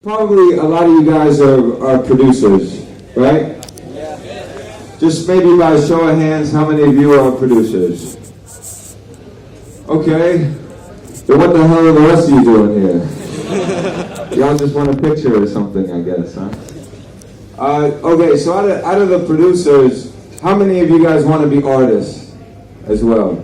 Probably a lot of you guys are producers, right? Yeah. Just maybe by a show of hands, how many of you are producers? Okay. Then what the hell are the rest of you doing here? Y'all just want a picture or something, I guess, huh? Okay, so out of the producers, how many of you guys want to be artists as well?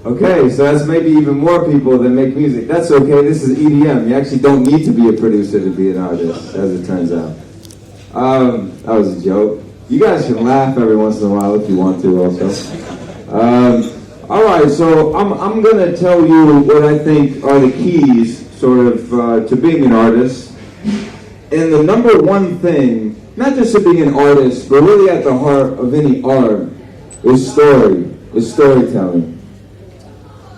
Okay, so that's maybe even more people that make music. That's okay, this is EDM. You actually don't need to be a producer to be an artist, as it turns out. That was a joke. You guys can laugh every once in a while if you want to also. Alright, so I'm going to tell you what I think are the keys, sort of, to being an artist. And the number one thing, not just to being an artist, but really at the heart of any art, is storytelling.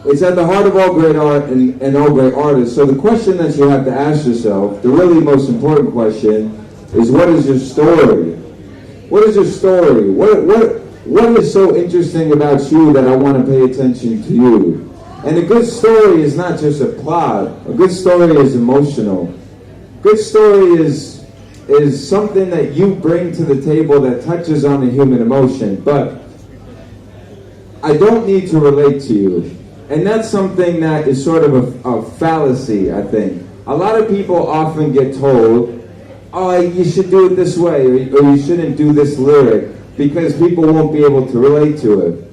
It's at the heart of all great art and all great artists. So the question that you have to ask yourself, the really most important question, is what is your story? What is your story? What is so interesting about you that I want to pay attention to you? And a good story is not just a plot. A good story is emotional. Good story is something that you bring to the table that touches on a human emotion. But I don't need to relate to you. And that's something that is sort of a fallacy, I think. A lot of people often get told, oh, you should do it this way, or you shouldn't do this lyric, because people won't be able to relate to it.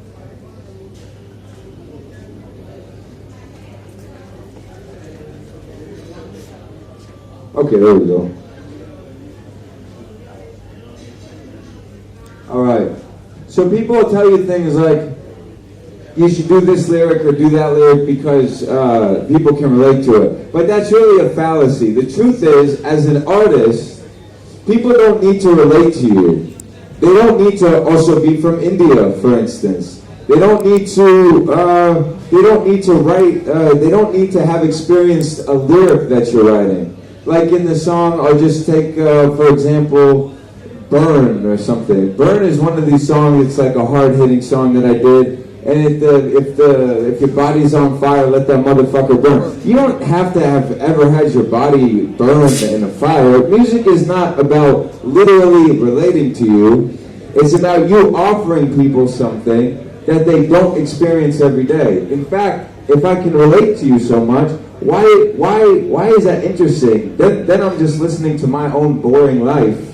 Okay, there we go. Alright. So people will tell you things like, you should do this lyric or do that lyric because people can relate to it. But that's really a fallacy. The truth is, as an artist, people don't need to relate to you. They don't need to also be from India, for instance. They don't need to write, they don't need to have experienced a lyric that you're writing. Like in the song, I'll just take, for example, Burn or something. Burn is one of these songs, it's like a hard-hitting song that I did. And if your body's on fire, let that motherfucker burn. You don't have to have ever had your body burned in a fire. Music is not about literally relating to you. It's about you offering people something that they don't experience every day. In fact, if I can relate to you so much, why is that interesting? Then I'm just listening to my own boring life,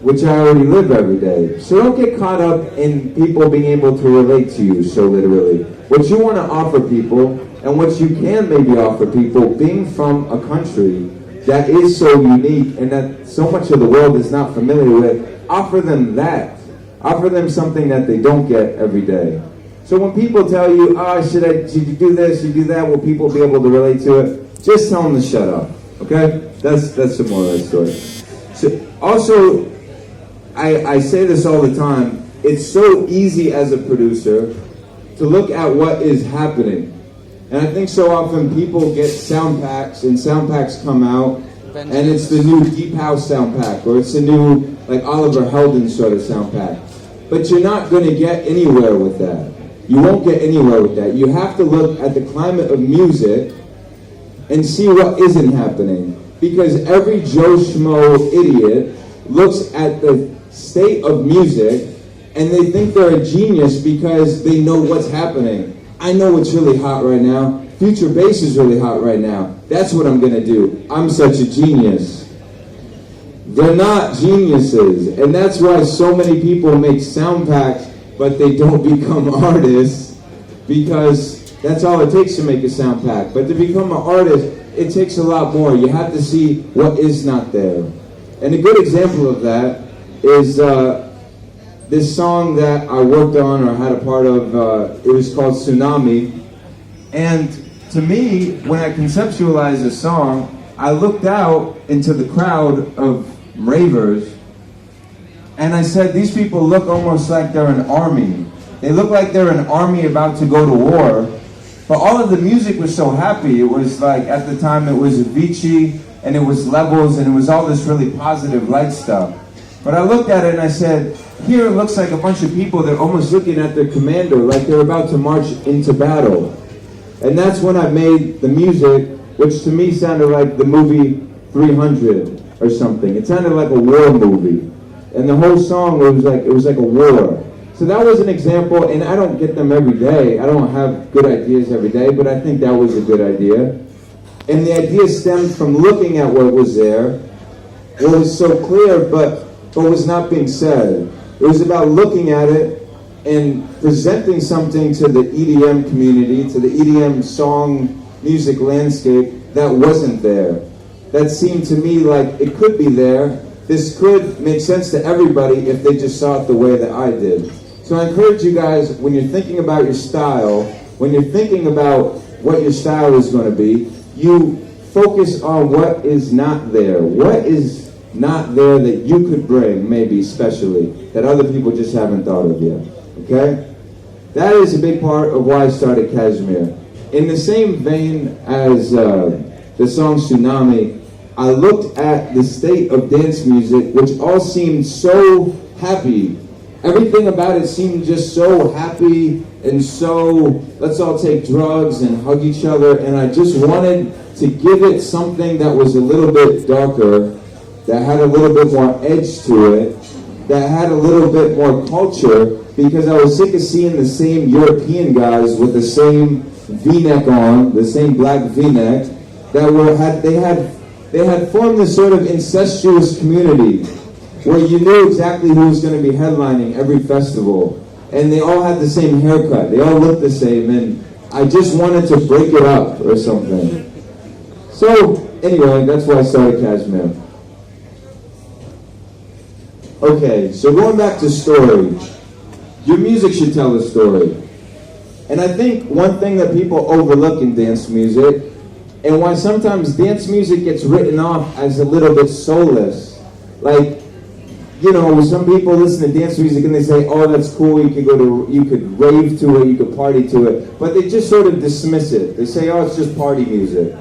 which I already live every day. So don't get caught up in people being able to relate to you so literally. What you want to offer people, and what you can maybe offer people, being from a country that is so unique and that so much of the world is not familiar with, offer them that. Offer them something that they don't get every day. So when people tell you, oh, should you do this, should you do that, will people be able to relate to it? Just tell them to shut up, okay? That's the moral of that story. So also, I say this all the time, it's so easy as a producer to look at what is happening. And I think so often people get sound packs, and sound packs come out, and it's the new Deep House sound pack, or it's the new, like, Oliver Heldens sort of sound pack. But you're not going to get anywhere with that. You won't get anywhere with that. You have to look at the climate of music and see what isn't happening. Because every Joe Schmo idiot looks at the state of music and they think they're a genius because they know what's happening. I know what's really hot right now. Future bass is really hot right now. That's what I'm going to do. I'm such a genius. They're not geniuses. And that's why so many people make sound packs, but they don't become artists, because that's all it takes to make a sound pack. But to become an artist, it takes a lot more. You have to see what is not there. And a good example of that is this song that I worked on or had a part of. It was called Tsunami. And to me, when I conceptualized a song, I looked out into the crowd of ravers and I said, these people look almost like they're an army. They look like they're an army about to go to war. But all of the music was so happy. It was like, at the time, it was Avicii, and it was Levels, and it was all this really positive light stuff. But I looked at it and I said, here it looks like a bunch of people, they're almost looking at their commander, like they're about to march into battle. And that's when I made the music, which to me sounded like the movie 300 or something. It sounded like a war movie. And the whole song it was like a war. So that was an example, and I don't get them every day. I don't have good ideas every day, but I think that was a good idea. And the idea stemmed from looking at what was there, what was so clear, but was not being said. It was about looking at it and presenting something to the EDM community, to the EDM song music landscape that wasn't there. That seemed to me like it could be there. This could make sense to everybody if they just saw it the way that I did. So I encourage you guys, when you're thinking about your style, when you're thinking about what your style is going to be, you focus on what is not there. What is not there that you could bring, maybe especially, that other people just haven't thought of yet. Okay? That is a big part of why I started KSHMR. In the same vein as the song Tsunami, I looked at the state of dance music, which all seemed so happy. Everything about it seemed just so happy and so, let's all take drugs and hug each other. And I just wanted to give it something that was a little bit darker, that had a little bit more edge to it, that had a little bit more culture, because I was sick of seeing the same European guys with the same V-neck on, the same black V-neck, that they had formed this sort of incestuous community where you knew exactly who was going to be headlining every festival. And they all had the same haircut. They all looked the same. And I just wanted to break it up or something. So, anyway, that's why I started KSHMR. Okay, so going back to story. Your music should tell a story. And I think one thing that people overlook in dance music, and why sometimes dance music gets written off as a little bit soulless. Like, you know, some people listen to dance music and they say, oh, that's cool, you could rave to it, you could party to it, but they just sort of dismiss it. They say, oh, it's just party music.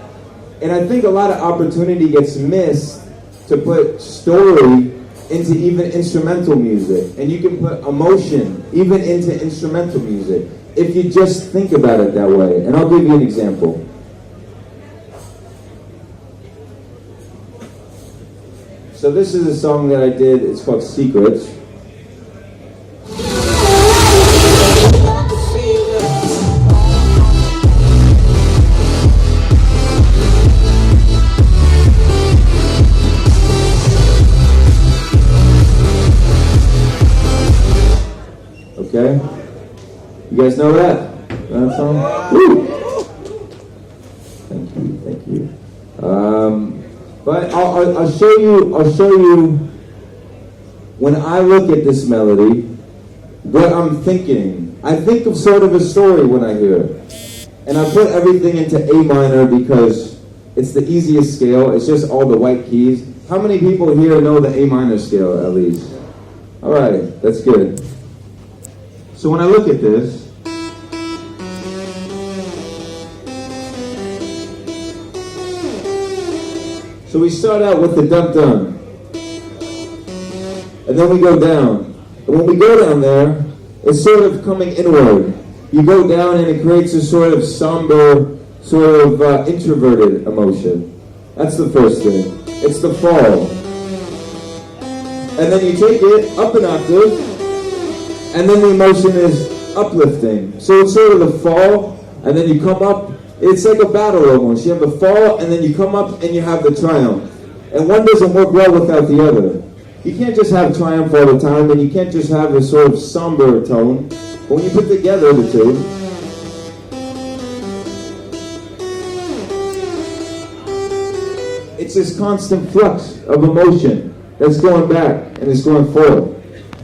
And I think a lot of opportunity gets missed to put story into even instrumental music. And you can put emotion even into instrumental music if you just think about it that way. And I'll give you an example. So this is a song that I did, it's called Secrets. Okay? You guys know that song? Woo! Thank you. But I'll show you when I look at this melody, what I'm thinking. I think of sort of a story when I hear it. And I put everything into A minor because it's the easiest scale. It's just all the white keys. How many people here know the A minor scale at least? All right, that's good. So when I look at this, so we start out with the dum-dum, and then we go down. And when we go down there, it's sort of coming inward. You go down and it creates a sort of somber, sort of introverted emotion. That's the first thing. It's the fall. And then you take it up an octave, and then the emotion is uplifting. So it's sort of the fall, and then you come up. It's like a battle almost. You have the fall, and then you come up and you have the triumph. And one doesn't work well without the other. You can't just have triumph all the time, and you can't just have a sort of somber tone. But when you put together the two, it's this constant flux of emotion that's going back and it's going forward.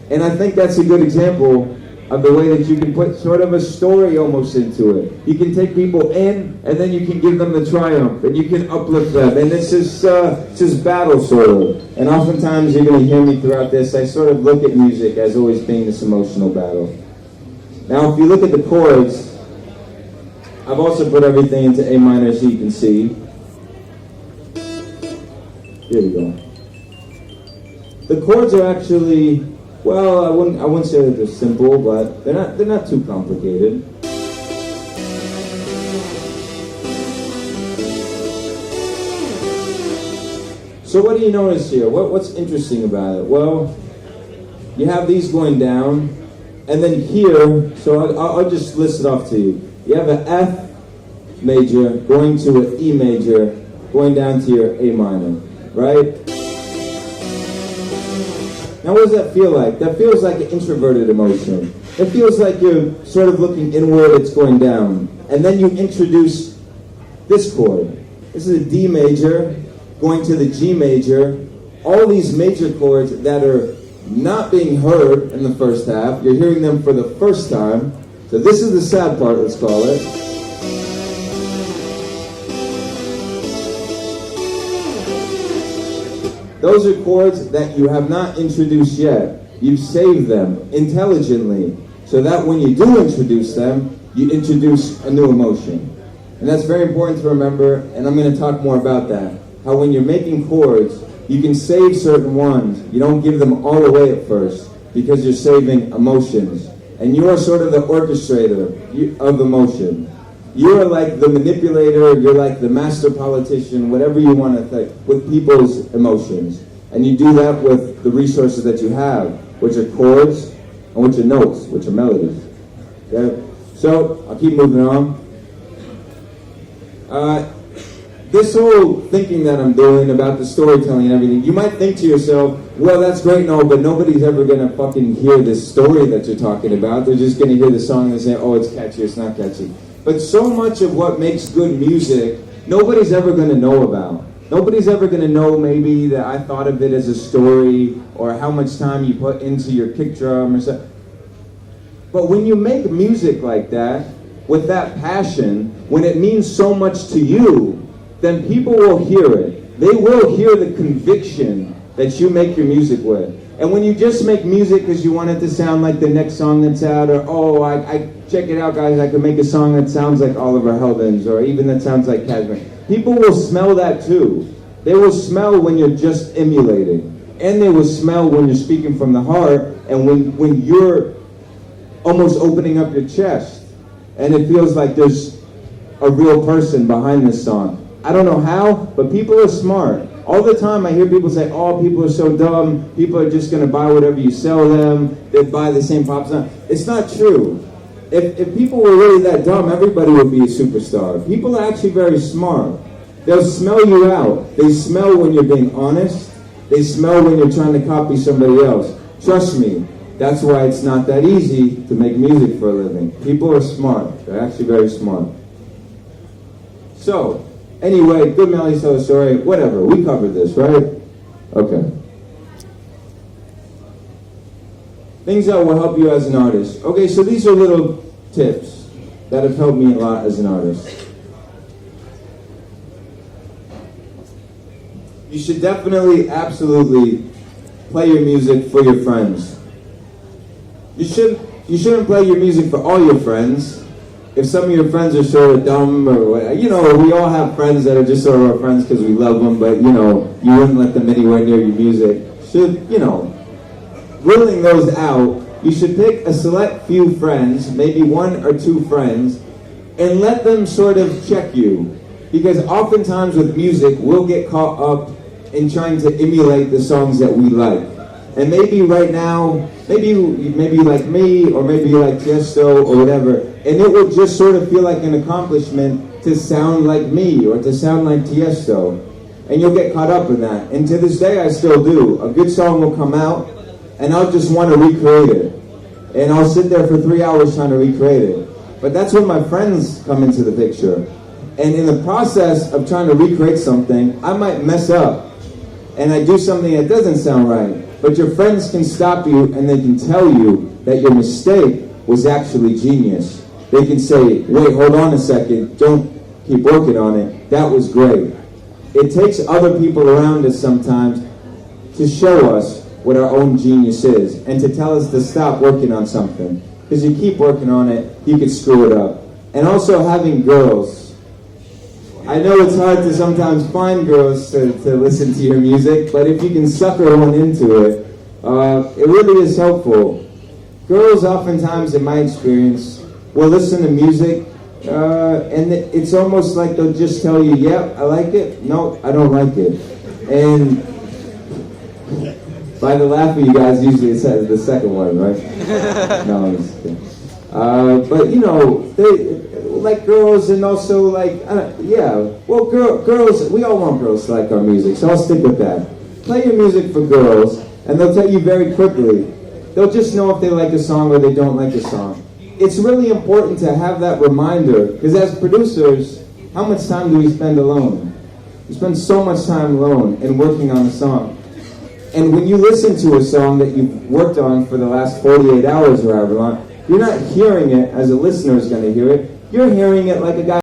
And I think that's a good example of the way that you can put sort of a story almost into it. You can take people in, and then you can give them the triumph, and you can uplift them, and it's just battle sort of. And oftentimes you're going to hear me throughout this, I sort of look at music as always being this emotional battle. Now if you look at the chords, I've also put everything into A minor so you can see. Here we go. The chords are actually, well, I wouldn't say that they're simple, but they're not too complicated. So what do you notice here? What's interesting about it? Well, you have these going down, and then here, so I'll just list it off to you. You have an F major going to an E major, going down to your A minor, right? Now what does that feel like? That feels like an introverted emotion. It feels like you're sort of looking inward, it's going down. And then you introduce this chord. This is a D major going to the G major. All these major chords that are not being heard in the first half. You're hearing them for the first time. So this is the sad part, let's call it. Those are chords that you have not introduced yet. You've saved them intelligently so that when you do introduce them, you introduce a new emotion. And that's very important to remember, and I'm going to talk more about that. How when you're making chords, you can save certain ones. You don't give them all away at first because you're saving emotions. And you are sort of the orchestrator of emotion. You are like the manipulator, you're like the master politician, whatever you want to think, with people's emotions. And you do that with the resources that you have, which are chords and which are notes, which are melodies. Okay? So, I'll keep moving on. This whole thinking that I'm doing about the storytelling and everything, you might think to yourself, well, that's great and all, but nobody's ever going to fucking hear this story that you're talking about. They're just going to hear the song and say, oh, it's catchy, it's not catchy. But so much of what makes good music, nobody's ever going to know about. Nobody's ever going to know maybe that I thought of it as a story or how much time you put into your kick drum or something. But when you make music like that, with that passion, when it means so much to you, then people will hear it. They will hear the conviction that you make your music with. And when you just make music because you want it to sound like the next song that's out, or, oh, I check it out, guys, I can make a song that sounds like Oliver Heldens, or even that sounds like Kashmir. People will smell that too. They will smell when you're just emulating. And they will smell when you're speaking from the heart, and when you're almost opening up your chest. And it feels like there's a real person behind this song. I don't know how, but people are smart. All the time I hear people say, oh, people are so dumb. People are just going to buy whatever you sell them. They buy the same pop song. It's not true. If people were really that dumb, everybody would be a superstar. People are actually very smart. They'll smell you out. They smell when you're being honest. They smell when you're trying to copy somebody else. Trust me, that's why it's not that easy to make music for a living. People are smart. They're actually very smart. So, anyway, good melody, tell a story, whatever. We covered this, right? Okay. Things that will help you as an artist. Okay, so these are little tips that have helped me a lot as an artist. You should definitely, absolutely play your music for your friends. You shouldn't play your music for all your friends. If some of your friends are sort of dumb or whatever, you know, we all have friends that are just sort of our friends because we love them, but, you know, you wouldn't let them anywhere near your music. Ruling those out, you should pick a select few friends, maybe one or two friends, and let them sort of check you. Because oftentimes with music, we'll get caught up in trying to emulate the songs that we like. And maybe right now, maybe you like me, or maybe you like Tiesto, or whatever, and it will just sort of feel like an accomplishment to sound like me, or to sound like Tiesto. And you'll get caught up in that. And to this day, I still do. A good song will come out, and I'll just want to recreate it. And I'll sit there for 3 hours trying to recreate it. But that's when my friends come into the picture. And in the process of trying to recreate something, I might mess up. And I do something that doesn't sound right. But your friends can stop you and they can tell you that your mistake was actually genius. They can say, wait, hold on a second, don't keep working on it. That was great. It takes other people around us sometimes to show us what our own genius is and to tell us to stop working on something. Because you keep working on it, you could screw it up. And also having girls. I know it's hard to sometimes find girls to listen to your music, but if you can sucker one into it, it really is helpful. Girls oftentimes, in my experience, will listen to music, and it's almost like they'll just tell you, yeah, I like it, no, I don't like it. And by the laugh of you guys, usually it says the second one, right? No, I'm just kidding. But you know, they like girls, and also like girls. We all want girls to like our music, so I'll stick with that. Play your music for girls, and they'll tell you very quickly. They'll just know if they like a song or they don't like a song. It's really important to have that reminder, because as producers, how much time do we spend alone? We spend so much time alone and working on a song. And when you listen to a song that you've worked on for the last 48 hours or however long, you're not hearing it as a listener is going to hear it. You're hearing it like a guy